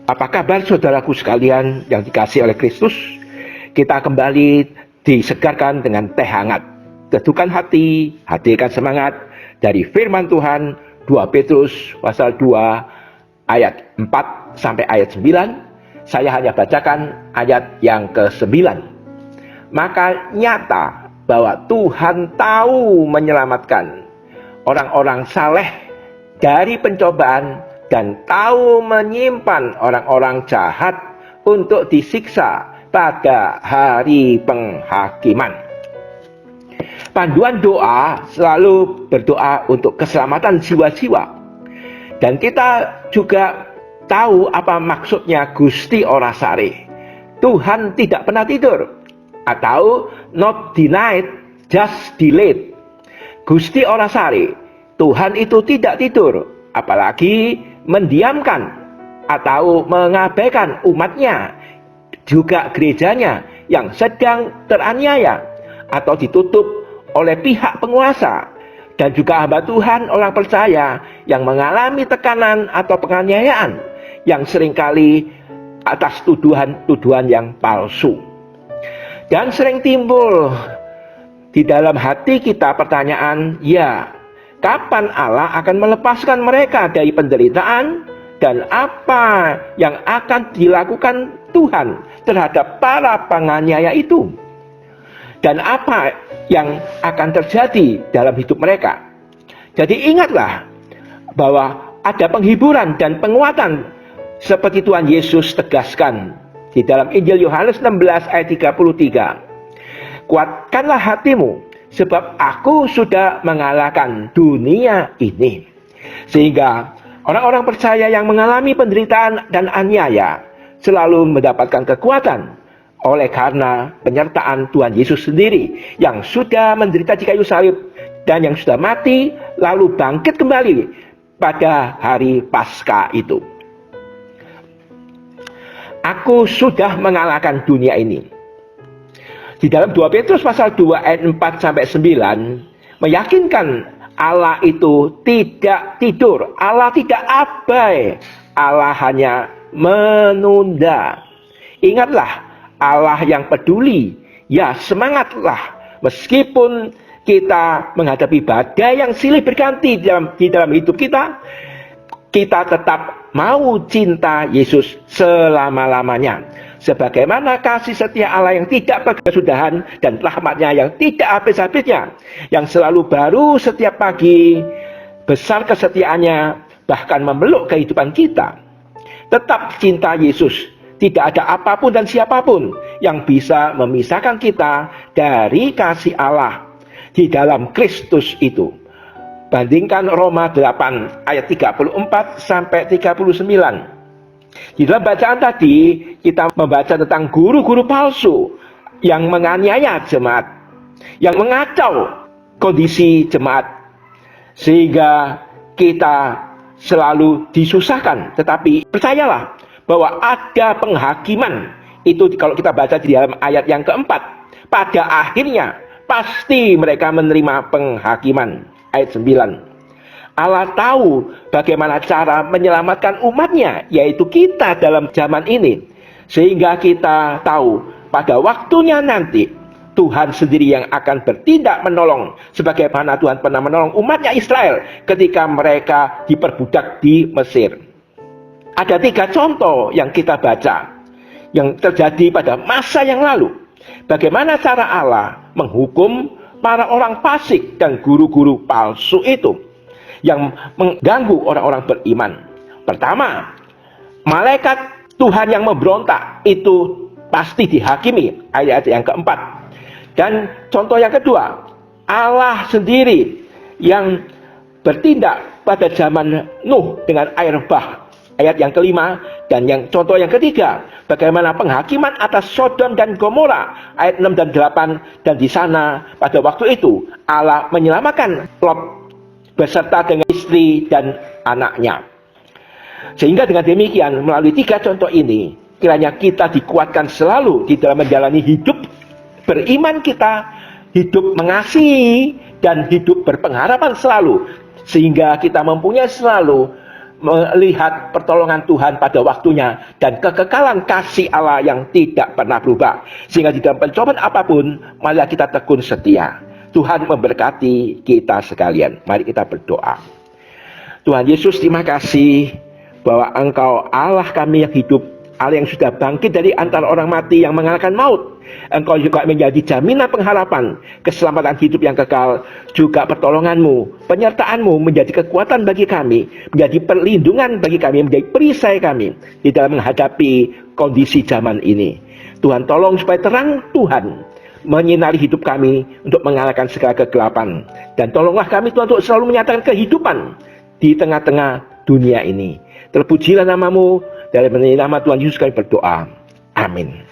Apa kabar saudaraku sekalian yang dikasihi oleh Kristus? Kita kembali disegarkan dengan teh hangat. Teduhkan hati, hadirkan semangat dari firman Tuhan 2 Petrus pasal 2 ayat 4 sampai ayat 9. Saya hanya bacakan ayat yang ke-9. Maka nyata bahwa Tuhan tahu menyelamatkan orang-orang saleh dari pencobaan dan tahu menyimpan orang-orang jahat untuk disiksa pada hari penghakiman. Panduan doa selalu berdoa untuk keselamatan jiwa-jiwa. Dan kita juga tahu apa maksudnya Gusti ora sare. Tuhan tidak pernah tidur, atau not denied, just delayed. Gusti ora sare, Tuhan itu tidak tidur, apalagi mendiamkan atau mengabaikan umatnya, juga gerejanya yang sedang teraniaya atau ditutup oleh pihak penguasa, dan juga hamba Tuhan orang percaya yang mengalami tekanan atau penganiayaan yang seringkali atas tuduhan-tuduhan yang palsu. Dan sering timbul di dalam hati kita pertanyaan, ya, kapan Allah akan melepaskan mereka dari penderitaan, dan apa yang akan dilakukan Tuhan terhadap para penganiaya itu, dan apa yang akan terjadi dalam hidup mereka. Jadi ingatlah bahwa ada penghiburan dan penguatan seperti Tuhan Yesus tegaskan di dalam Injil Yohanes 16 ayat 33. Kuatkanlah hatimu, sebab aku sudah mengalahkan dunia ini. Sehingga orang-orang percaya yang mengalami penderitaan dan aniaya selalu mendapatkan kekuatan oleh karena penyertaan Tuhan Yesus sendiri, yang sudah menderita di kayu salib dan yang sudah mati lalu bangkit kembali pada hari Paskah itu. Aku sudah mengalahkan dunia ini. Di dalam 2 Petrus pasal 2 ayat 4 sampai 9 meyakinkan Allah itu tidak tidur, Allah tidak abai, Allah hanya menunda. Ingatlah, Allah yang peduli, ya semangatlah meskipun kita menghadapi badai yang silih berganti di dalam hidup kita, kita tetap mau cinta Yesus selama-lamanya. Sebagaimana kasih setia Allah yang tidak berkesudahan dan rahmatnya yang tidak habis-habisnya, yang selalu baru setiap pagi, besar kesetiaannya bahkan memeluk kehidupan kita. Tetap cinta Yesus, tidak ada apapun dan siapapun yang bisa memisahkan kita dari kasih Allah di dalam Kristus itu. Bandingkan Roma 8 ayat 34 sampai 39. Di dalam bacaan tadi kita membaca tentang guru-guru palsu yang menganiaya jemaat, yang mengacau kondisi jemaat, sehingga kita selalu disusahkan. Tetapi percayalah bahwa ada penghakiman. Itu kalau kita baca di dalam ayat yang keempat, pada akhirnya pasti mereka menerima penghakiman. Ayat 9. Allah tahu bagaimana cara menyelamatkan umatnya, yaitu kita dalam zaman ini. Sehingga kita tahu pada waktunya nanti Tuhan sendiri yang akan bertindak menolong, sebagaimana Tuhan pernah menolong umatnya Israel ketika mereka diperbudak di Mesir. Ada 3 contoh yang kita baca yang terjadi pada masa yang lalu. Bagaimana cara Allah menghukum para orang fasik dan guru-guru palsu itu yang mengganggu orang-orang beriman. Pertama, malaikat Tuhan yang memberontak itu pasti dihakimi, ayat yang keempat. Dan contoh yang kedua, Allah sendiri yang bertindak pada zaman Nuh dengan air bah, ayat yang kelima. Dan yang contoh yang ketiga, bagaimana penghakiman atas Sodom dan Gomora, ayat 6 dan 8. Dan di sana pada waktu itu Allah menyelamatkan Lot beserta dengan istri dan anaknya. Sehingga dengan demikian, melalui 3 contoh ini, kiranya kita dikuatkan selalu di dalam menjalani hidup beriman kita, hidup mengasihi, dan hidup berpengharapan selalu. Sehingga kita mempunyai selalu melihat pertolongan Tuhan pada waktunya dan kekekalan kasih Allah yang tidak pernah berubah, sehingga di dalam pencobaan apapun marilah kita tekun setia. Tuhan memberkati kita sekalian. Mari kita berdoa. Tuhan Yesus, terima kasih bahwa Engkau Allah kami yang hidup, Allah yang sudah bangkit dari antara orang mati, yang mengalahkan maut. Engkau juga menjadi jaminan pengharapan keselamatan hidup yang kekal. Juga pertolongan-Mu, penyertaan-Mu menjadi kekuatan bagi kami, menjadi perlindungan bagi kami, menjadi perisai kami di dalam menghadapi kondisi zaman ini. Tuhan, tolong supaya terang Tuhan menyinari hidup kami untuk mengalahkan segala kegelapan. Dan tolonglah kami Tuhan untuk selalu menyatakan kehidupan di tengah-tengah dunia ini. Terpujilah nama-Mu, dalam nama Tuhan Yesus kami berdoa. Amin.